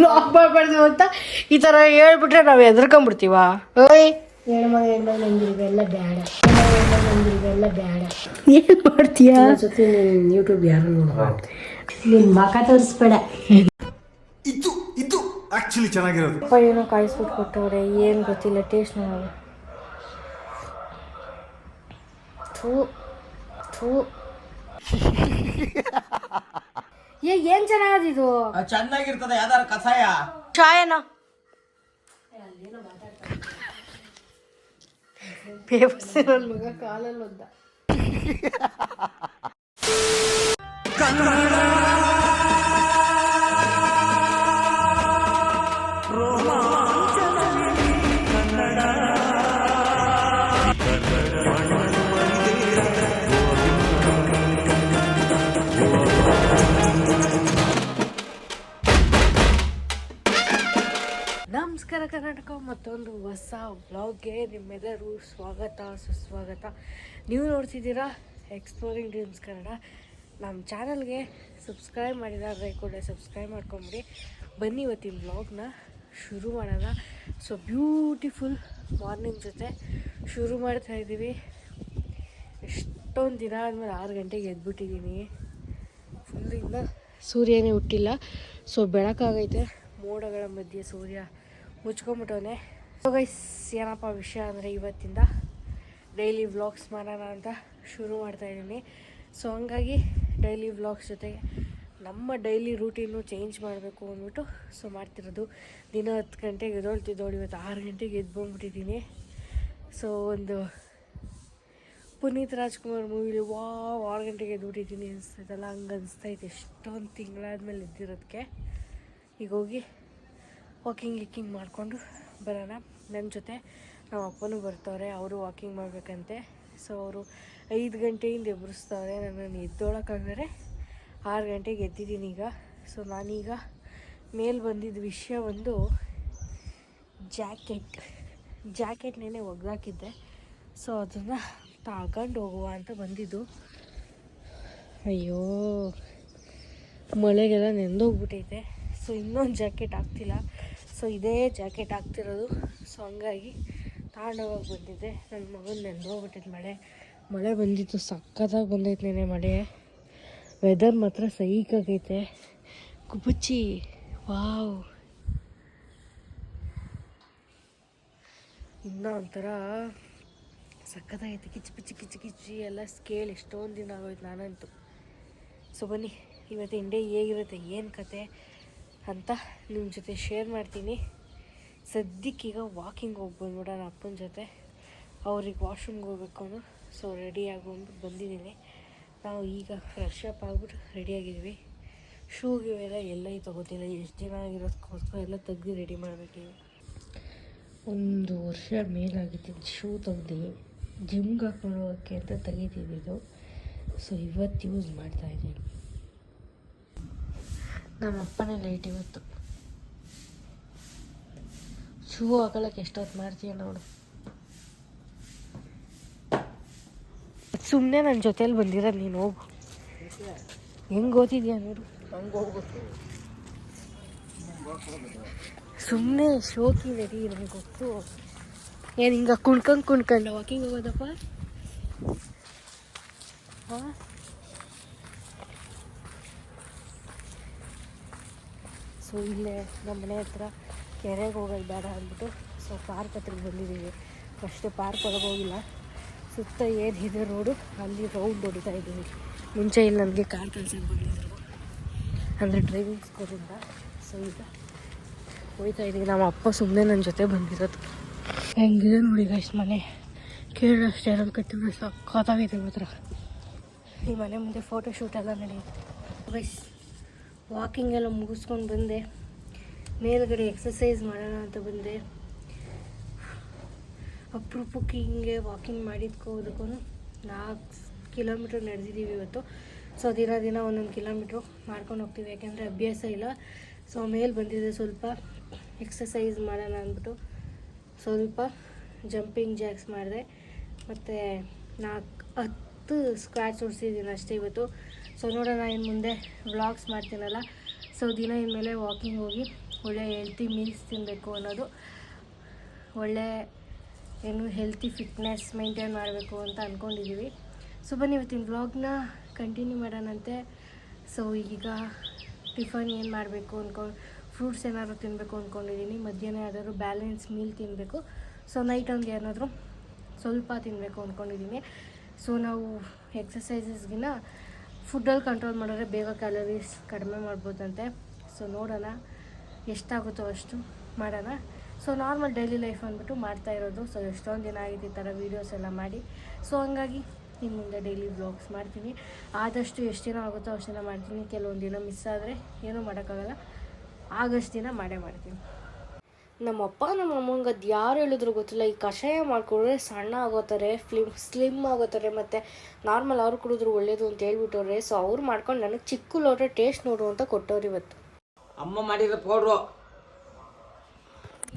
Blog ಮಾಡಬಾರ್ದು ಅಂತ ಈ ಥರ ಹೇಳ್ಬಿಟ್ರೆ ನಾವು ಹೆದರ್ಕೊಂಡ್ಬಿಡ್ತೀವ. ಓಯ್ ಹೆಣ್ಮಗ ಹೆಣ್ಮಗ ಬೇಡ, ಹೆಣ್ಮಗ ಬೇಡ. ಏನು ಮಾಡ್ತೀಯಾ ಜೊತೆ ನೀನು ಯೂಟ್ಯೂಬ್ ಯಾರು ನೋಡ್ಬಾರ್ದು. ನಿನ್ನ ಮಕ ತೋರಿಸ್ಬೇಡ. ಇದು ಆಕ್ಚುಲಿ ಚೆನ್ನಾಗಿರೋದು. ಅಪ್ಪ ಏನೋ ಕಾಯಿಸ್ಬಿಟ್ಟು ಕೊಟ್ಟವ್ರೆ, ಏನು ಗೊತ್ತಿಲ್ಲ, ಟೇಸ್ಟ್ ನೋಡೋದು. ಥೂ ಥೂ ಏನ್ ಚೆನ್ನಾಗದಿದು, ಚೆನ್ನಾಗಿರ್ತದೆ. ಯಾವ್ದಾರ ಕಷಾಯ ಚಾಯನ ನನ್ನ ಮಗ ಕಾಲಲ್ಲಿ ಒದ್ದ. ನಮಸ್ಕಾರ ಕರ್ನಾಟಕ, ಮತ್ತೊಂದು ಹೊಸ ವ್ಲಾಗ್ಗೆ ನಿಮ್ಮೆಲ್ಲರೂ ಸ್ವಾಗತ ಸುಸ್ವಾಗತ. ನೀವು ನೋಡ್ತಿದ್ದೀರಾ ಎಕ್ಸ್ಪ್ಲೋರಿಂಗ್ ಡ್ರೀಮ್ಸ್ ಕನ್ನಡ. ನಮ್ಮ ಚಾನಲ್ಗೆ ಸಬ್ಸ್ಕ್ರೈಬ್ ಮಾಡಿದರೆ ಕೂಡ ಸಬ್ಸ್ಕ್ರೈಬ್ ಮಾಡ್ಕೊಂಬಿಡಿ. ಬನ್ನಿ ಇವತ್ತಿನ ವ್ಲಾಗ್ನ ಶುರು ಮಾಡೋಣ. ಸೊ ಬ್ಯೂಟಿಫುಲ್ ಮಾರ್ನಿಂಗ್ ಜೊತೆ ಶುರು ಮಾಡ್ತಾಯಿದ್ದೀವಿ. ಎಷ್ಟೊಂದು ದಿನ ಆದಮೇಲೆ 6 ಗಂಟೆಗೆ ಎದ್ಬಿಟ್ಟಿದ್ದೀನಿ. ಫುಲ್ ಇನ್ನೂ ಸೂರ್ಯನೇ ಹುಟ್ಟಿಲ್ಲ. ಸೊ ಬೆಳಕಾಗೈತೆ, ಮೋಡಗಳ ಮಧ್ಯೆ ಸೂರ್ಯ ಮುಚ್ಕೊಂಬಿಟ್ಟವನೆ. ಸೊ ಗೈಸ್, ಏನಪ್ಪ ವಿಷಯ ಅಂದರೆ ಇವತ್ತಿಂದ ಡೈಲಿ ವ್ಲಾಗ್ಸ್ ಮಾಡೋಣ ಅಂತ ಶುರು ಮಾಡ್ತಾಯಿದ್ದೀನಿ. ಸೊ ಹಂಗಾಗಿ ಡೈಲಿ ವ್ಲಾಗ್ಸ್ ಜೊತೆಗೆ ನಮ್ಮ ಡೈಲಿ ರೂಟೀನು ಚೇಂಜ್ ಮಾಡಬೇಕು ಅಂದ್ಬಿಟ್ಟು ಸೊ ಮಾಡ್ತಿರೋದು. ದಿನ 10 ಗಂಟೆಗೆ ಎದ್ದೊಳ್ತಿದ್ದೋಳು, ಇವತ್ತು 6 ಗಂಟೆಗೆ ಎದ್ದು ಬಂದ್ಬಿಟ್ಟಿದ್ದೀನಿ. ಸೊ ಒಂದು ಪುನೀತ್ ರಾಜ್ಕುಮಾರ್ ಮೂವಿಲಿ 6 ಗಂಟೆಗೆ ಎದ್ಬಿಟ್ಟಿದ್ದೀನಿ ಅನಿಸ್ತೈತಲ್ಲ, ಹಂಗೆ ಅನಿಸ್ತೈತೆ. ಎಷ್ಟೊಂದು ತಿಂಗಳಾದ್ಮೇಲೆ ಎದ್ದಿರೋದಕ್ಕೆ. ಈಗ ಹೋಗಿ ವಾಕಿಂಗ್ ಮಾಡಿಕೊಂಡು ಬರೋಣ. ನನ್ನ ಜೊತೆ ನಮ್ಮ ಅಪ್ಪನೂ ಬರ್ತಾವ್ರೆ, ಅವರು ವಾಕಿಂಗ್ ಮಾಡಬೇಕಂತೆ. ಸೊ ಅವರು 5 ಗಂಟೆಯಿಂದ ಎಬ್ಬರಿಸ್ತವ್ರೆ. ನನ್ನನ್ನು ಎದ್ದೊಳಕ್ಕಾಗರೆ 6 ಗಂಟೆಗೆ ಎದ್ದಿದ್ದೀನಿ ಈಗ. ಸೊ ನಾನೀಗ ಮೇಲೆ ಬಂದಿದ್ದ ವಿಷಯ ಒಂದು ಜಾಕೆಟ್ನೇನೆ ಒಗ್ದಾಕಿದ್ದೆ. ಸೊ ಅದನ್ನು ತಗೊಂಡು ಹೋಗುವ ಅಂತ ಬಂದಿದ್ದು. ಅಯ್ಯೋ, ಮಳೆಗೆಲ್ಲ ನೆಂದೋಗ್ಬಿಟ್ಟೈತೆ. ಸೊ ಇನ್ನೊಂದು ಜಾಕೆಟ್ ಆಗ್ತಿಲ್ಲ. ಸೊ ಇದೇ ಜಾಕೆಟ್ ಆಗ್ತಿರೋದು. ಸೊ ಹಂಗಾಗಿ ತಗೊಂಡೋಗಿ ಬಂದಿದ್ದೆ. ನನ್ನ ಮಗನ ನೆಂದೋಗ್ಬಿಟ್ಟೈತೆ. ಮಳೆ ಬಂದಿತ್ತು, ಸಕ್ಕತ್ತಾಗಿ ಬಂದೈತೆ ನೆನೆ ಮಳೆ. ವೆದರ್ ಮಾತ್ರ ಸೈಕಾಗೈತೆ. ಕುಬುಚ್ಚಿ ವಾವ್, ಇನ್ನೂ ಒಂಥರ ಸಕ್ಕತ್ತಾಗೈತೆ. ಕಿಚ್ಚಿ ಎಲ್ಲ ಸ್ಕೇಲ್. ಎಷ್ಟೊಂದು ದಿನ ಆಗೋಯ್ತು ನಾನಂತೂ. ಸೊ ಬನ್ನಿ ಇವತ್ತಿನ ಡೇ ಹೇಗಿರುತ್ತೆ, ಏನು ಕತೆ ಅಂತ ನಿಮ್ಮ ಜೊತೆ ಶೇರ್ ಮಾಡ್ತೀನಿ. ಸದ್ಯಕ್ಕೀಗ ವಾಕಿಂಗ್ ಹೋಗಿ ಬಂದ್ಬಿಡೋಣ ಅಪ್ಪನ ಜೊತೆ. ಅವ್ರಿಗೆ ವಾಶ್ರೂಮ್ಗೆ ಹೋಗ್ಬೇಕು ಅನ್ನೋ. ಸೊ ರೆಡಿಯಾಗಿ ಹೋಗ್ಬಿಟ್ಟು ಬಂದಿದ್ದೀನಿ. ನಾವು ಈಗ ಫ್ರೆಶ್ ಅಪ್ ಆಗಿಬಿಟ್ಟು ರೆಡಿಯಾಗಿದ್ವಿ. ಶೂಗೆ ಎಲ್ಲ ತೊಗೋತಿಲ್ಲ, ಎಷ್ಟು ದಿನ ಆಗಿರೋದಕ್ಕೋಸ್ಕರ ಎಲ್ಲ ತೆಗ್ದು ರೆಡಿ ಮಾಡಬೇಕೀಗ. 1 ವರ್ಷ ಮೇಲಾಗಿತ್ತು ಶೂ ತೆಗ್ದು ಜಿಮ್ಗೆ ಹಾಕೊಂಡು ಹೋಗೋಕ್ಕೆ ಅಂತ ತೆಗಿತಿದ್ದು. ಸೊ ಇವತ್ತು ಯೂಸ್ ಮಾಡ್ತಾಯಿದ್ದೀನಿ. ನಮ್ಮ ಅಪ್ಪನೇ ಲೈಟ್ ಇವತ್ತು. ಶೂ ಹಾಕೊಳ್ಳೋಕೆ ಎಷ್ಟೊತ್ತು ಮಾಡ್ತೀಯ ನೋಡು. ಸುಮ್ಮನೆ ನನ್ನ ಜೊತೇಲಿ ಬಂದಿರೋದು ನೀನು. ಹೋಗು, ಹೆಂಗೆ ಓದಿದ್ಯಾ ನೋಡು. ಹಂಗೆ ಹೋಗ್ಬೇಕು ಸುಮ್ಮನೆ ಶೋಕಿ ನಡಿ. ನನಗೆ ಗೊತ್ತು. ಏನು ಹಿಂಗೆ ಕುಣ್ಕೊಂಡು ವಾಕಿಂಗ್ ಹೋಗೋದಪ್ಪ. ಹಾಂ, ಸೊ ಇಲ್ಲೇ ನಮ್ಮ ಮನೆ ಹತ್ರ ಕೆರೆಗೆ ಹೋಗೋದು ಬೇಡ ಅಂದ್ಬಿಟ್ಟು ಸೊ ಪಾರ್ಕ್ ಹತ್ರಕ್ಕೆ ಬಂದಿದ್ದೀವಿ. ಫಸ್ಟು ಪಾರ್ಕ್ ಒಳಗೆ ಹೋಗಿಲ್ಲ, ಸುತ್ತ ಏನಿದೆ ರೋಡು ಅಲ್ಲಿ ರೌಂಡ್ ಹೊಡಿತಾ ಇದ್ದೀವಿ. ಮುಂಚೆ ಇಲ್ಲಿ ನನಗೆ ಕಾರ್ ಕಲ್ಸಕ್ಕೆ ಬಂದಿದ್ರು, ಅಂದರೆ ಡ್ರೈವಿಂಗ್ ಸ್ಕೂಲಿಂದ. ಸೊ ಈಗ ಹೋಗ್ತಾ ಇದ್ದೀವಿ. ನಮ್ಮ ಅಪ್ಪ ಸುಮ್ಮನೆ ನನ್ನ ಜೊತೆ ಬಂದಿರೋದು. ಹೆಂಗಿದೆ ನೋಡಿ ಗೈಸ್ ಮನೆ. ಕೇಳಷ್ಟೇ ನಮ್ಮ ಕಟ್ಟಿದ್ರೆ ಸಕ್ಕತ್ತಾಗೈತೆ ಮಾತ್ರ. ಈ ಮನೆ ಮುಂದೆ ಫೋಟೋಶೂಟ್ ಎಲ್ಲ ನಡೆಯುತ್ತೆ ಗೈಸ್. ವಾಕಿಂಗ್ ಎಲ್ಲ ಮುಗಿಸ್ಕೊಂಡು ಬಂದೆ. ಮೇಲ್ಗಡೆ ಎಕ್ಸಸೈಸ್ ಮಾಡೋಣ ಅಂತ ಬಂದೆ. ಅಪರೂಪಕ್ಕೆ ಹಿಂಗೆ ವಾಕಿಂಗ್ ಮಾಡಿದ್ಕೋದಕ್ಕೂ 4 ಕಿಲೋಮೀಟ್ರ್ ನಡೆದಿದ್ದೀವಿ ಇವತ್ತು. ಸೊ ದಿನ ಒಂದೊಂದು ಕಿಲೋಮೀಟ್ರು ಮಾಡ್ಕೊಂಡು ಹೋಗ್ತೀವಿ, ಯಾಕೆಂದರೆ ಅಭ್ಯಾಸ ಇಲ್ಲ. ಸೊ ಮೇಲೆ ಬಂದಿದೆ, ಸ್ವಲ್ಪ ಎಕ್ಸಸೈಸ್ ಮಾಡೋಣ ಅಂದ್ಬಿಟ್ಟು ಸ್ವಲ್ಪ ಜಂಪಿಂಗ್ ಜಾಕ್ಸ್ ಮಾಡಿದೆ. ಮತ್ತು 10 ಸ್ಕ್ವಾಟ್ಸ್ ಹೊಡ್ಸಿದ್ದೀನಿ ಅಷ್ಟೇ ಇವತ್ತು. ಸೊ ನೋಡೋಣ ಇನ್ನು ಮುಂದೆ ವ್ಲಾಗ್ಸ್ ಮಾಡ್ತೀನಲ್ಲ. ಸೊ ದಿನ ಇನ್ಮೇಲೆ ವಾಕಿಂಗ್ ಹೋಗಿ ಒಳ್ಳೆ ಹೆಲ್ತಿ ಮೀಲ್ಸ್ ತಿನ್ನಬೇಕು ಅನ್ನೋದು, ಒಳ್ಳೆ ಏನು ಹೆಲ್ತಿ ಫಿಟ್ನೆಸ್ ಮೇಂಟೈನ್ ಮಾಡಬೇಕು ಅಂತ ಅಂದ್ಕೊಂಡಿದ್ದೀವಿ. ಸೊ ಬನ್ನಿ ಇವತ್ತಿನ ವ್ಲಾಗ್ನ ಕಂಟಿನ್ಯೂ ಮಾಡೋಣಂತೆ. ಸೊ ಈಗ ಟಿಫನ್ ಏನು ಮಾಡಬೇಕು ಫ್ರೂಟ್ಸ್ ಏನಾದರೂ ತಿನ್ನಬೇಕು ಅಂದ್ಕೊಂಡಿದ್ದೀನಿ. ಮಧ್ಯಾಹ್ನ ಯಾವ್ದಾದ್ರು ಬ್ಯಾಲೆನ್ಸ್ ಮೀಲ್ ತಿನ್ನಬೇಕು. ಸೊ ನೈಟ್ ಒಂದು ಏನಾದರೂ ಸ್ವಲ್ಪ ತಿನ್ನಬೇಕು ಅಂದ್ಕೊಂಡಿದ್ದೀನಿ. ಸೊ ನಾವು ಎಕ್ಸಸೈಸಸ್ಗಿನ್ನ ಫುಡ್ಡಲ್ಲಿ ಕಂಟ್ರೋಲ್ ಮಾಡಿದ್ರೆ ಬೇಗ ಕ್ಯಾಲರೀಸ್ ಕಡಿಮೆ ಮಾಡ್ಬೋದಂತೆ. ಸೊ ನೋಡೋಣ ಎಷ್ಟಾಗುತ್ತೋ ಅಷ್ಟು ಮಾಡೋಣ. ಸೊ ನಾರ್ಮಲ್ ಡೈಲಿ ಲೈಫ್ ಅಂದ್ಬಿಟ್ಟು ಮಾಡ್ತಾ ಇರೋದು. ಸೊ ಎಷ್ಟೊಂದು ದಿನ ಆಗಿದೆ ಈ ಥರ ವೀಡಿಯೋಸ್ ಎಲ್ಲ ಮಾಡಿ. ಸೊ ಹಂಗಾಗಿ ಇನ್ನು ಮುಂದೆ ಡೈಲಿ ವ್ಲಾಗ್ಸ್ ಮಾಡ್ತೀನಿ. ಆದಷ್ಟು ಎಷ್ಟು ದಿನ ಆಗುತ್ತೋ ಅಷ್ಟು ದಿನ ಮಾಡ್ತೀನಿ. ಕೆಲವೊಂದು ದಿನ ಮಿಸ್ ಆದರೆ ಏನೂ ಮಾಡೋಕ್ಕಾಗಲ್ಲ, ಆಗಷ್ಟು ದಿನ ಮಾಡೇ ಮಾಡ್ತೀನಿ. ನಮ್ಮಪ್ಪ ನಮ್ಮ ಅಮ್ಮಂಗೆ ಅದು ಯಾರು ಹೇಳಿದ್ರು ಗೊತ್ತಿಲ್ಲ, ಈ ಕಷಾಯ ಮಾಡಿಕೊಂಡ್ರೆ ಸಣ್ಣ ಆಗೋತಾರೆ, ಸ್ಲಿಮ್ ಆಗೋತಾರೆ, ಮತ್ತು ನಾರ್ಮಲ್ ಅವ್ರು ಕುಡಿದ್ರು ಒಳ್ಳೇದು ಅಂತ ಹೇಳ್ಬಿಟ್ಟವ್ರೆ. ಸೊ ಅವ್ರು ಮಾಡ್ಕೊಂಡು ನನಗೆ ಚಿಕ್ಕ ಲೋಟ ಟೇಸ್ಟ್ ನೋಡು ಅಂತ ಕೊಟ್ಟವ್ರು ಇವತ್ತು. ಅಮ್ಮ ಮಾಡಿರೋ ಪೌಡ್ರು.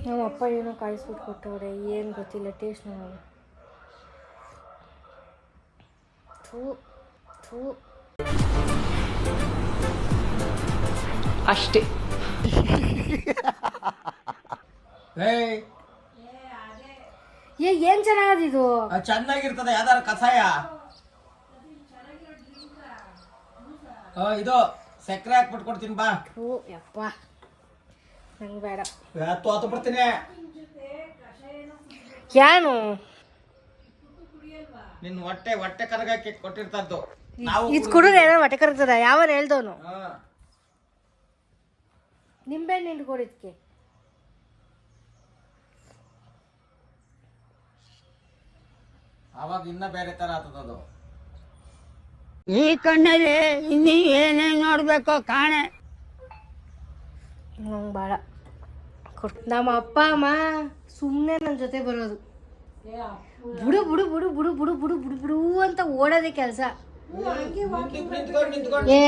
ನಮ್ಮ ಅಪ್ಪ ಏನೋ ಕಾಯಿಸ್ಬಿಟ್ಟು ಕೊಟ್ಟವ್ರೆ, ಏನು ಗೊತ್ತಿಲ್ಲ, ಟೇಸ್ಟ್ ನೋಡೋಣ. ಅಷ್ಟೇ. ಏನು ಚೆನ್ನಾಗದಿದು, ಚೆನ್ನಾಗಿರ್ತದೆ ಯಾವ್ದಾರ ಕಷಾಯ. ಇದು ಸಕ್ಕರೆ ಹಾಕ್ಬಿಟ್ಟು ಕೊಡ್ತೀನಿ ಬಾ. ಯಪ್ಪ ನಂಗೆ ಬೇಡ. ಹತ್ತು ಬಿಡ್ತೀನಿ. ಏನು ನಿನ್ನ ಹೊಟ್ಟೆ ಕರಗಕ್ಕೆ ಕೊಟ್ಟಿರ್ತದ್ದು. ಇದು ಕುಡಿದ್ರೆ ಏನೋ ಹೊಟ್ಟೆ ಕರ್ತದ? ಯಾವನ್ ಹೇಳ್ದವನು? ನಿಂಬೆಹಣ್ಣು ಹಿಂಡ್ಕೊಡಿದ್ಕೆ ಅವಾಗ ಇನ್ನ ಬೇರೆ ತರ ಆಗ್ತದದು. ಈ ಕಣ್ಣಲ್ಲಿ ಇನ್ನೀ ಏನೇನು ನೋಡ್ಬೇಕೋ ಕಾಣೆ. ನಂಗೆ ಬೇಡ. ನಮ್ಮ ಅಪ್ಪ ಅಮ್ಮ ಸುಮ್ಮನೆ ನನ್ನ ಜೊತೆ ಬರೋದು, ಬುಡು ಬುಡು ಬುಡು ಬುಡು ಬುಡು ಬುಡು ಬುಡು ಬುಡು ಅಂತ ಓಡೋದೇ ಕೆಲಸ. ಏ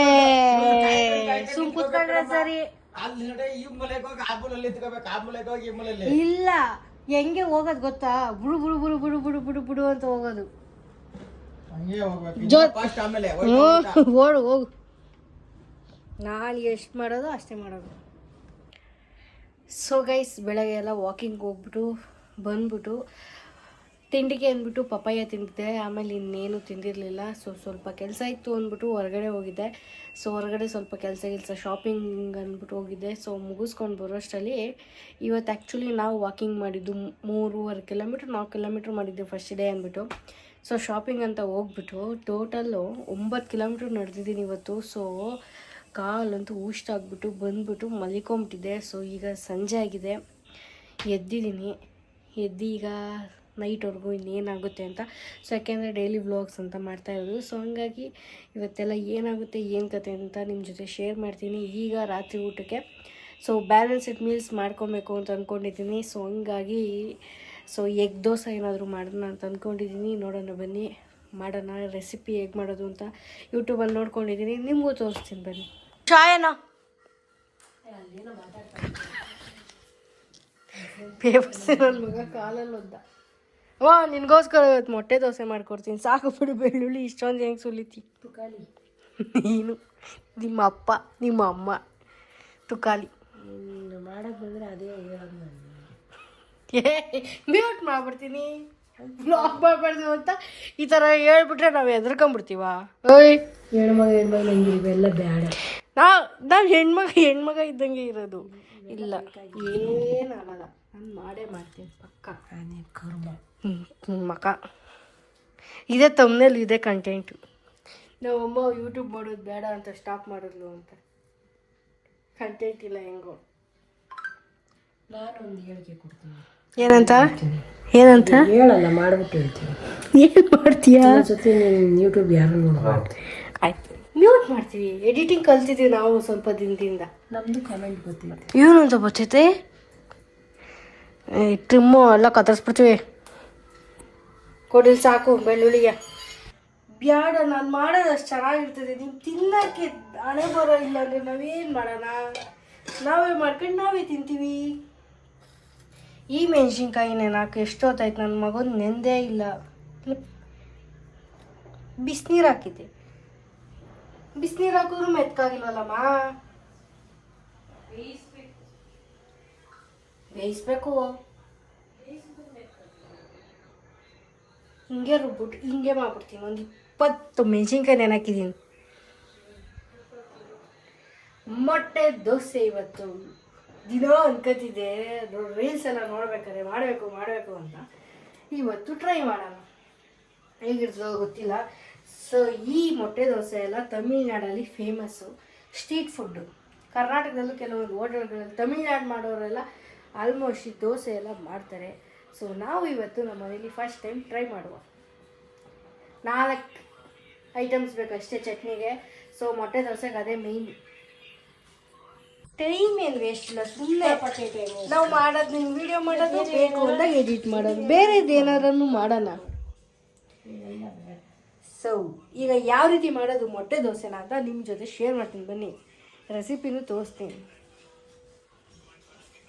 ಸುಮ್ ಕೂತ್ಕೊಂಡ್ರೆ ಸರಿ. ಇಲ್ಲ, ಹೆಂಗೆ ಹೋಗೋದು ಗೊತ್ತಾ? ಬುಡು ಬುಡು ಬುಡು ಬುಡು ಬುಡು ಬುಡು ಬುಡು ಅಂತ ಹೋಗೋದು. ಓಡು ಹೋಗು. ನಾನು ಎಷ್ಟು ಮಾಡೋದು ಅಷ್ಟೇ ಮಾಡೋದು. ಸೊ ಗೈಸ್, ಬೆಳಗ್ಗೆ ಎಲ್ಲ ವಾಕಿಂಗ್ ಹೋಗ್ಬಿಟ್ಟು ಬಂದ್ಬಿಟ್ಟು ತಿಂಡಿಗೆ ಅಂದ್ಬಿಟ್ಟು ಪಪಾಯ ತಿಂದಿದ್ದೆ. ಆಮೇಲೆ ಇನ್ನೇನು ತಿಂದಿರಲಿಲ್ಲ. ಸೊ ಸ್ವಲ್ಪ ಕೆಲಸ ಇತ್ತು ಅಂದ್ಬಿಟ್ಟು ಹೊರಗಡೆ ಹೋಗಿದ್ದೆ. ಸೊ ಹೊರಗಡೆ ಸ್ವಲ್ಪ ಕೆಲಸ ಶಾಪಿಂಗ್ ಅಂದ್ಬಿಟ್ಟು ಹೋಗಿದ್ದೆ. ಸೊ ಮುಗಿಸ್ಕೊಂಡು ಬರೋಷ್ಟರಲ್ಲಿ ಇವತ್ತು ಆ್ಯಕ್ಚುಲಿ ನಾವು ವಾಕಿಂಗ್ ಮಾಡಿದ್ದು 3.5 ಕಿಲೋಮೀಟ್ರ್ 4 ಕಿಲೋಮೀಟ್ರ್ ಮಾಡಿದ್ದೆ ಫಸ್ಟ್ ಡೇ ಅಂದ್ಬಿಟ್ಟು. ಸೊ ಶಾಪಿಂಗ್ ಅಂತ ಹೋಗ್ಬಿಟ್ಟು ಟೋಟಲ್ಲು 9 ಕಿಲೋಮೀಟ್ರ್ ನಡೆದಿದ್ದೀನಿ ಇವತ್ತು. ಸೊ ಕಾಲಂತೂ ಊಷ್ಟಾಗ್ಬಿಟ್ಟು ಬಂದ್ಬಿಟ್ಟು ಮಲಿಕೊಂಬಿಟ್ಟಿದ್ದೆ. ಸೊ ಈಗ ಸಂಜೆ ಆಗಿದೆ, ಎದ್ದಿದ್ದೀನಿ. ಈಗ ನೈಟ್ವರೆಗೂ ಇನ್ನೇನಾಗುತ್ತೆ ಅಂತ. ಸೊ ಯಾಕೆಂದರೆ ಡೈಲಿ ವ್ಲಾಗ್ಸ್ ಅಂತ ಮಾಡ್ತಾಯಿರೋದು. ಸೊ ಹಂಗಾಗಿ ಇವತ್ತೆಲ್ಲ ಏನಾಗುತ್ತೆ ಏನು ಕತೆ ಅಂತ ನಿಮ್ಮ ಜೊತೆ ಶೇರ್ ಮಾಡ್ತೀನಿ. ಈಗ ರಾತ್ರಿ ಊಟಕ್ಕೆ ಸೊ ಬ್ಯಾಲೆನ್ಸ್ಡ್ ಮೀಲ್ಸ್ ಮಾಡ್ಕೊಬೇಕು ಅಂತ ಅಂದ್ಕೊಂಡಿದ್ದೀನಿ. ಸೊ ಹಂಗಾಗಿ ಎಗ್ ದೋಸೆ ಏನಾದರೂ ಮಾಡೋಣ ಅಂತ ಅಂದ್ಕೊಂಡಿದ್ದೀನಿ. ನೋಡೋಣ ಬನ್ನಿ, ಮಾಡೋಣ. ರೆಸಿಪಿ ಹೇಗೆ ಮಾಡೋದು ಅಂತ ಯೂಟ್ಯೂಬಲ್ಲಿ ನೋಡ್ಕೊಂಡಿದ್ದೀನಿ, ನಿಮಗೂ ತೋರಿಸ್ತೀನಿ ಬನ್ನಿ. ಚಾಯನ ಪೇಪರ್ಸ್ ನನ್ನ ಮಗ ಕಾಲಲ್ಲಿ ಒದ್ದ. ನಿನಗೋಸ್ಕರ ಇವತ್ತು ಮೊಟ್ಟೆ ದೋಸೆ ಮಾಡ್ಕೊಡ್ತೀನಿ. ಸಾಕು ಬಿಡು, ಬೆಳ್ಳುಳ್ಳಿ ಇಷ್ಟೊಂದು ಹೆಂಗೆ ಸುಲಿತಿ ತುಕಾಲಿ. ನೀನು ನಿಮ್ಮ ಅಪ್ಪ ನಿಮ್ಮ ಅಮ್ಮ ತುಕಾಲಿ ಮಾಡಕ್ಕೆ ಬಂದರೆ ಅದೇ ಮ್ಯೂಟ್ ಮಾಡ್ಬಿಡ್ತೀನಿ. ಬ್ಲಾಗ್ ಮಾಡಬಾರ್ದು ಅಂತ ಈ ಥರ ಹೇಳ್ಬಿಟ್ರೆ ನಾವು ಹೆದರ್ಕೊಂಬಿಡ್ತೀವ. ಓಯ್ ಹೆಣ್ಮಗ ಹೆಂಗಿರಿ ಎಲ್ಲ ಬೇಡ. ನಾವು ಹೆಣ್ಮಗ ಇದ್ದಂಗೆ ಇರೋದು. ಇಲ್ಲ ಏನಾಗಲ್ಲ, ನಾನು ಮಾಡೇ ಮಾಡ್ತೀನಿ ಪಕ್ಕ. ಕರ್ಮ ಮಕ ಇದೇ ತಮ್ಮನೇಲಿ ಇದೆ ಕಂಟೆಂಟು. ನಮ್ಮಮ್ಮ ಯೂಟ್ಯೂಬ್ ಮಾಡೋದು ಬೇಡ ಅಂತ ಸ್ಟಾಪ್ ಮಾಡಿದ್ಲು ಅಂತ. ಕಂಟೆಂಟ್ ಇಲ್ಲ ಹೆಂಗೋ. ನಾನೊಂದು ಹೇಳಿಕೆ ಕೊಡ್ತೀನಿ. ಏನಂತ ಹೇಳಲ್ಲ, ಮಾಡ್ಬಿಟ್ಟು ಹೇಳ್ತೀನಿ. ಏನು ಮಾಡ್ತೀಯಾ ಜೊತೆ ನೀನು ಯೂಟ್ಯೂಬ್ ಯಾರು ನೋಡ್ಬಾರ್ದು. ಆಯ್ತು, ಮ್ಯೂಟ್ ಮಾಡ್ತೀವಿ. ಎಡಿಟಿಂಗ್ ಕಲ್ತಿದ್ದೀವಿ ನಾವು ಸ್ವಲ್ಪ ದಿನದಿಂದ. ನಮ್ಮದು ಕಮೆಂಟ್ ಗೊತ್ತಿದೆ. ಏನು ಅಂತ ಬರ್ತೈತೆ, ಟ್ರಿಮ್ಮು ಎಲ್ಲ ಕತ್ತರಿಸ್ಬಿಡ್ತೀವಿ. ಕೊಡಿಲ್ ಸಾಕು ಬೆಳ್ಳುಳ್ಳಿಗೆ. ಬ್ಯಾಡ, ನಾನು ಮಾಡೋದು ಅಷ್ಟು ಚೆನ್ನಾಗಿರ್ತದೆ. ನೀವು ತಿನ್ನೋಕ್ಕೆ ಹಣೆ ಬರೋ ಇಲ್ಲ ಅಂದರೆ ನಾವೇನು ಮಾಡೋಣ? ನಾವೇ ಮಾಡ್ಕೊಂಡು ನಾವೇ ತಿಂತೀವಿ. ಈ ಮೆಣಸಿನ್ಕಾಯಿ ನೆನಾಕ ಎಷ್ಟೊತ್ತಾಯ್ತು, ನನ್ನ ಮಗನ ನೆಂದೇ ಇಲ್ಲ. ಬಿಸಿನೀರು ಹಾಕಿದ್ದೆ, ಬಿಸಿನೀರು ಹಾಕಿದ್ರು ಮೆತ್ಕಾಗಿಲ್ವಲ್ಲಮ್ಮ. ಬೇಯಿಸ್ಬೇಕು. ಹಿಂಗೆ ರುಬ್ಬಿಟ್ಟು ಹಿಂಗೆ ಮಾಡ್ಬಿಡ್ತೀನಿ. ಒಂದು 20 ಮೆಣಸಿನ್ಕಾಯಿ ನೆನಾಕಿದ್ದೀನಿ. ಮೊಟ್ಟೆ ದೋಸೆ ಇವತ್ತು ದಿನ ಅನ್ಕೋತಿದ್ದೆ, ರೀಲ್ಸ್ ಎಲ್ಲ ನೋಡ್ಬೇಕಾದ್ರೆ ಮಾಡಬೇಕು ಅಂತ. ಇವತ್ತು ಟ್ರೈ ಮಾಡೋಣ, ಹೇಗಿರ್ತದೋ ಗೊತ್ತಿಲ್ಲ. ಸೊ ಈ ಮೊಟ್ಟೆ ದೋಸೆ ಎಲ್ಲ ತಮಿಳ್ನಾಡಲ್ಲಿ ಫೇಮಸ್ಸು, ಸ್ಟ್ರೀಟ್ ಫುಡ್ಡು. ಕರ್ನಾಟಕದಲ್ಲೂ ಕೆಲವೊಂದು ಹೋಟೆಲ್ಗಳಲ್ಲಿ ತಮಿಳ್ನಾಡು ಮಾಡೋರೆಲ್ಲ ಆಲ್ಮೋಸ್ಟ್ ಈ ದೋಸೆ ಎಲ್ಲ ಮಾಡ್ತಾರೆ. ಸೊ ನಾವು ಇವತ್ತು ನಮ್ಮ ಮನೇಲಿ ಫಸ್ಟ್ ಟೈಮ್ ಟ್ರೈ ಮಾಡುವ. 4 ಐಟಮ್ಸ್ ಬೇಕಷ್ಟೇ ಚಟ್ನಿಗೆ. ಸೊ ಮೊಟ್ಟೆ ದೋಸೆಗೆ ಅದೇ ಮೇಯ್ನ್. ಟೈಮ್ ಏನು ವೇಸ್ಟ್ ಇಲ್ಲ, ಸುಮ್ಮನೆ ನಾವು ಮಾಡೋದು, ನಿಮ್ಮ ವಿಡಿಯೋ ಮಾಡೋದು, ಬೇಕು ಅಂದಾಗ ಎಡಿಟ್ ಮಾಡೋದು, ಬೇರೆದು ಏನಾದ್ರೂ ಮಾಡೋಣ. ಸೊ ಈಗ ಯಾವ ರೀತಿ ಮಾಡೋದು ಮೊಟ್ಟೆ ದೋಸೆನ ಅಂತ ನಿಮ್ಮ ಜೊತೆ ಶೇರ್ ಮಾಡ್ತೀನಿ, ಬನ್ನಿ. ರೆಸಿಪಿನೂ ತೋರಿಸ್ತೀನಿ.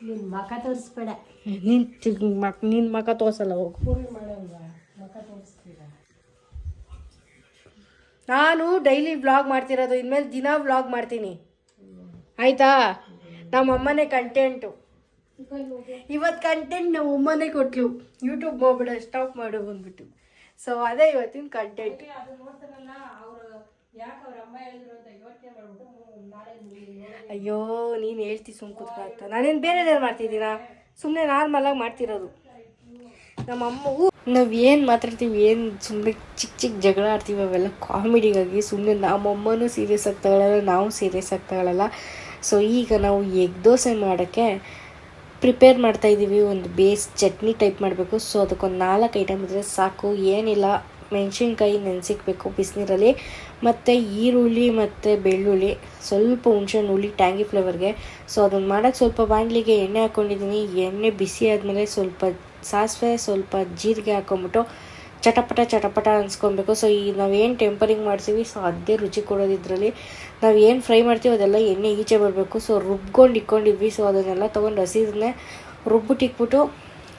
ನಿನ್ನ ಮಕ ತೋರಿಸ್ಬೇಡ. ನಿನ್ನ ಮಕ ತೋರಿಸಲ್ಲ, ಹೋಗು. ಫೋನ್ ಮಾಡಲ್ವಾ, ಮಕ ತೋರಿಸ್ತೀರ? ನಾನು ಡೈಲಿ ವ್ಲಾಗ್ ಮಾಡ್ತಿರೋದು, ಇನ್ಮೇಲೆ ದಿನ ವ್ಲಾಗ್ ಮಾಡ್ತೀನಿ, ಆಯಿತಾ? ನಮ್ಮಮ್ಮನೇ ಕಂಟೆಂಟು. ಇವತ್ತು ಕಂಟೆಂಟ್ ನಮ್ಮ ಅಮ್ಮನೇ ಕೊಟ್ಲು, ಯೂಟ್ಯೂಬ್ ಹೋಗ್ಬಿಡ, ಸ್ಟಾಪ್ ಮಾಡು ಬಂದ್ಬಿಟ್ಟು. ಸೊ ಅದೇ ಇವತ್ತಿನ ಕಂಟೆಂಟ್. ಅಯ್ಯೋ ನೀನು ಹೇಳ್ತಿ ಸುಮ್ ಕೂತ್ಕೊಳ್ತಾ, ನಾನೇನು ಬೇರೆದೇನು ಮಾಡ್ತಿದ್ದೀರಾ? ಸುಮ್ಮನೆ ನಾರ್ಮಲಾಗಿ ಮಾಡ್ತಿರೋದು. ನಮ್ಮಮ್ಮಗೂ ನಾವು ಏನು ಮಾತಾಡ್ತೀವಿ, ಏನು ಸುಮ್ಮನೆ ಚಿಕ್ಕ ಜಗಳ ಆಡ್ತೀವಿ, ಅವೆಲ್ಲ ಕಾಮಿಡಿಗಾಗಿ. ಸುಮ್ಮನೆ ನಮ್ಮಮ್ಮನೂ ಸೀರಿಯಸ್ ಆಗಿ ತಗೊಳ್ಳಲ್ಲ, ನಾವು ಸೀರಿಯಸ್ ಆಗಿ ತಗೊಳ್ಳಲ್ಲ. ಸೊ ಈಗ ನಾವು ಎಗ್ ದೋಸೆ ಮಾಡೋಕ್ಕೆ ಪ್ರಿಪೇರ್ ಮಾಡ್ತಾಯಿದ್ದೀವಿ. ಒಂದು ಬೇಸ್ ಚಟ್ನಿ ಟೈಪ್ ಮಾಡಬೇಕು. ಸೊ ಅದಕ್ಕೊಂದು 4 ಐಟಮ್ ಇದ್ದರೆ ಸಾಕು, ಏನಿಲ್ಲ. ಮೆಣಸಿನ್ಕಾಯಿ ನೆನೆಸಿಕ್ಬೇಕು ಬಿಸಿನೀರಲ್ಲಿ, ಮತ್ತು ಈರುಳ್ಳಿ ಮತ್ತು ಬೆಳ್ಳುಳ್ಳಿ, ಸ್ವಲ್ಪ ಹುಣ್ಸೆಹಣ್ಣು ಹುಳಿ ಟ್ಯಾಂಗಿ ಫ್ಲೇವರ್ಗೆ. ಸೊ ಅದನ್ನು ಮಾಡೋಕ್ಕೆ ಸ್ವಲ್ಪ ಬಾಣಲಿಗೆ ಎಣ್ಣೆ ಹಾಕ್ಕೊಂಡಿದ್ದೀನಿ. ಎಣ್ಣೆ ಬಿಸಿ ಆದಮೇಲೆ ಸ್ವಲ್ಪ ಸಾಸಿವೆ, ಸ್ವಲ್ಪ ಜೀರಿಗೆ ಹಾಕ್ಕೊಂಬಿಟ್ಟು ಚಟಪಟ ಅನ್ಸ್ಕೊಬೇಕು. ಸೊ ಈ ನಾವೇನು ಟೆಂಪರಿಂಗ್ ಮಾಡ್ತೀವಿ, ಸೊ ಅದೇ ರುಚಿ ಕೊಡೋದು. ಇದರಲ್ಲಿ ನಾವು ಏನು ಫ್ರೈ ಮಾಡ್ತೀವಿ ಅದೆಲ್ಲ ಎಣ್ಣೆ ಈಚೆ ಬರಬೇಕು. ಸೊ ಇಟ್ಕೊಂಡಿದ್ವಿ. ಸೊ ಅದನ್ನೆಲ್ಲ ತೊಗೊಂಡು ಹಸಿದನ್ನೇ ರುಬ್ಬಿಟ್ಟಿಕ್ಬಿಟ್ಟು,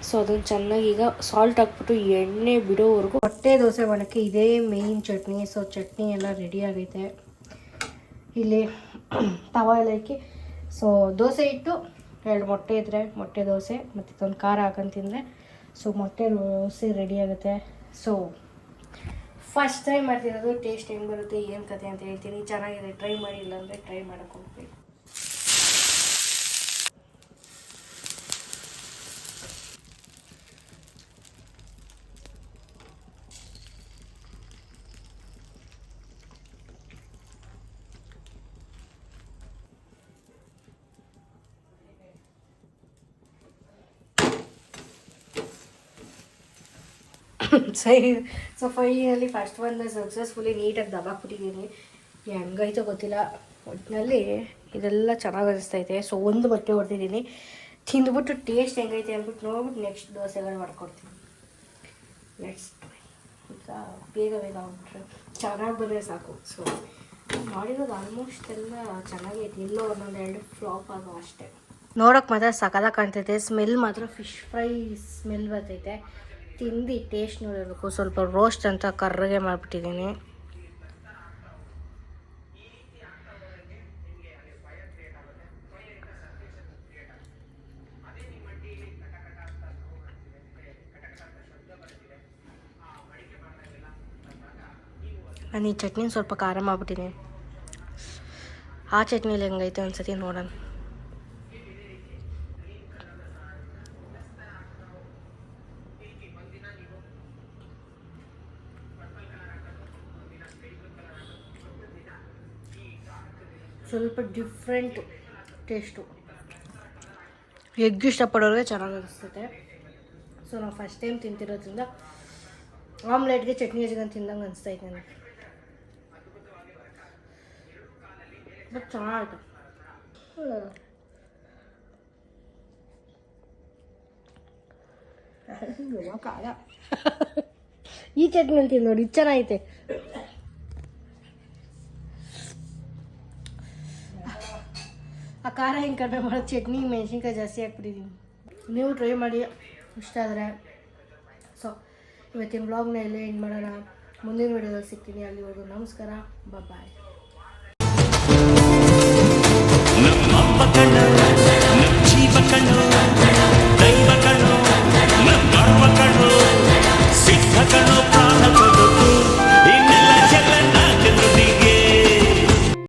ಸೊ ಅದನ್ನು ಚೆನ್ನಾಗಿ ಈಗ ಸಾಲ್ಟ್ ಹಾಕ್ಬಿಟ್ಟು ಎಣ್ಣೆ ಬಿಡೋವರೆಗೂ. ಮೊಟ್ಟೆ ದೋಸೆ ಮಾಡೋಕ್ಕೆ ಇದೇ ಮೇಯ್ನ್ ಚಟ್ನಿ. ಸೊ ಚಟ್ನಿ ಎಲ್ಲ ರೆಡಿ ಆಗೈತೆ. ಇಲ್ಲಿ ತವ ಎಲ್ಲ ಇಕ್ಕಿ, ಸೊ ದೋಸೆ ಇಟ್ಟು 2 ಮೊಟ್ಟೆ ಇದ್ದರೆ ಮೊಟ್ಟೆ ದೋಸೆ ಮತ್ತು ಇದೊಂದು ಖಾರ ಹಾಕೊಂಡು ತಿಂದರೆ ಸೊ ಮೊಟ್ಟೆ ದೋಸೆ ರೆಡಿ ಆಗುತ್ತೆ. ಸೊ ಫಸ್ಟ್ ಟೈಮ್ ಮಾಡ್ತಿರೋದು, ಟೇಸ್ಟ್ ಹೆಂಗೆ ಬರುತ್ತೆ ಏನು ಕತೆ ಅಂತ ಹೇಳ್ತೀನಿ. ಚೆನ್ನಾಗಿದೆ, ಟ್ರೈ ಮಾಡಿ, ಇಲ್ಲಾಂದರೆ ಟ್ರೈ ಮಾಡೋಕ್ಕೆ ಹೋಗ್ಬೇಕು. ಸರಿ, ಸೊ ಫೈನಲಿ ಫಸ್ಟ್ ಒಂದು ಸಕ್ಸಸ್ಫುಲಿ ನೀಟಾಗಿ ದಬಾಕ್ಬಿಟ್ಟಿದ್ದೀನಿ. ಹೆಂಗೈತೋ ಗೊತ್ತಿಲ್ಲ, ಒಟ್ಟಿನಲ್ಲಿ ಇದೆಲ್ಲ ಚೆನ್ನಾಗಿ ಅನಿಸ್ತೈತೆ. ಸೊ ಒಂದು ಮೊಟ್ಟೆ ಹೊಡೆದಿದ್ದೀನಿ, ತಿಂದ್ಬಿಟ್ಟು ಟೇಸ್ಟ್ ಹೆಂಗೈತೆ ಅಂದ್ಬಿಟ್ಟು ನೋಡ್ಬಿಟ್ಟು ನೆಕ್ಸ್ಟ್ ದೋಸೆಗಳು ಮಾಡ್ಕೊಡ್ತೀನಿ. ನೆಕ್ಸ್ಟ್ ಈಗ ಬೇಗ ಆಗ್ಬಿಟ್ರೆ ಚೆನ್ನಾಗಿ ಬಂದರೆ ಸಾಕು. ಸೊ ಮಾಡಿರೋದು ಆಲ್ಮೋಸ್ಟ್ ಎಲ್ಲ ಚೆನ್ನಾಗೈತೆ, ಎಲ್ಲೋ 1-2 ಫ್ಲಾಪ್ ಆಗೋ ಅಷ್ಟೇ. ನೋಡೋಕೆ ಮಾತ್ರ ಸಕದಾಗ ಕಾಣ್ತೈತೆ, ಸ್ಮೆಲ್ ಮಾತ್ರ ಫಿಶ್ ಫ್ರೈ ಸ್ಮೆಲ್ ಬರ್ತೈತೆ. ತಿಂದು ಟೇಸ್ಟ್ ನೋಡಿರ್ಬೇಕು. ಸ್ವಲ್ಪ ರೋಸ್ಟ್ ಅಂತ ಕರ್ರಗೆ ಮಾಡಿಬಿಟ್ಟಿದ್ದೀನಿ. ನಾನು ಈ ಚಟ್ನಿ ಸ್ವಲ್ಪ ಖಾರ ಮಾಡಿಬಿಟ್ಟಿದ್ದೀನಿ. ಆ ಚಟ್ನಿಲಿ ಹೆಂಗೈತೆ ಒಂದ್ಸತಿ ನೋಡೋಣ. ಸ್ವಲ್ಪ ಡಿಫ್ರೆಂಟ್ ಟೇಸ್ಟು, ಎಗ್ ಇಷ್ಟಪಡೋರಿಗೆ ಚೆನ್ನಾಗಿ ಅನಿಸ್ತೈತೆ. ಸೊ ನಾವು ಫಸ್ಟ್ ಟೈಮ್ ತಿಂತಿರೋದ್ರಿಂದ ಆಮ್ಲೆಟ್ಗೆ ಚಟ್ನಿ ಹಚ್ಕೊಂಡು ತಿಂದಂಗೆ ಅನಿಸ್ತೈತೆ ನನಗೆ. ಬಟ್ ಚೆನ್ನಾಗಿತ್ತು. ಖಾರ ಈ ಚಟ್ನಿಯಲ್ಲಿ ತಿಂದು ನೋಡಿ, ಇದು ಚೆನ್ನಾಗೈತೆ. ಆ ಖಾರ ಹಿಂಗೆ ಕಡಿಮೆ ಮಾಡೋದು, ಚಟ್ನಿ ಮೆಣಸಿನ್ಕಾಯಿ ಜಾಸ್ತಿ ಹಾಕ್ಬಿಟ್ಟಿದ್ದೀನಿ. ನೀವು ಟ್ರೈ ಮಾಡಿ, ಇಷ್ಟ ಆದರೆ. ಸೊ ಇವತ್ತಿನ ಬ್ಲಾಗ್ನ ಎಲ್ಲೇ ಎಂಡ್ ಮಾಡೋಣ. ಮುಂದಿನ ವಿಡಿಯೋದಲ್ಲಿ ಸಿಗ್ತೀನಿ. ಅಲ್ಲಿವರೆಗೂ ನಮಸ್ಕಾರ, ಬಾಯ್. ನಮ್ಮ ಜೀವ ಕಣ್ಣು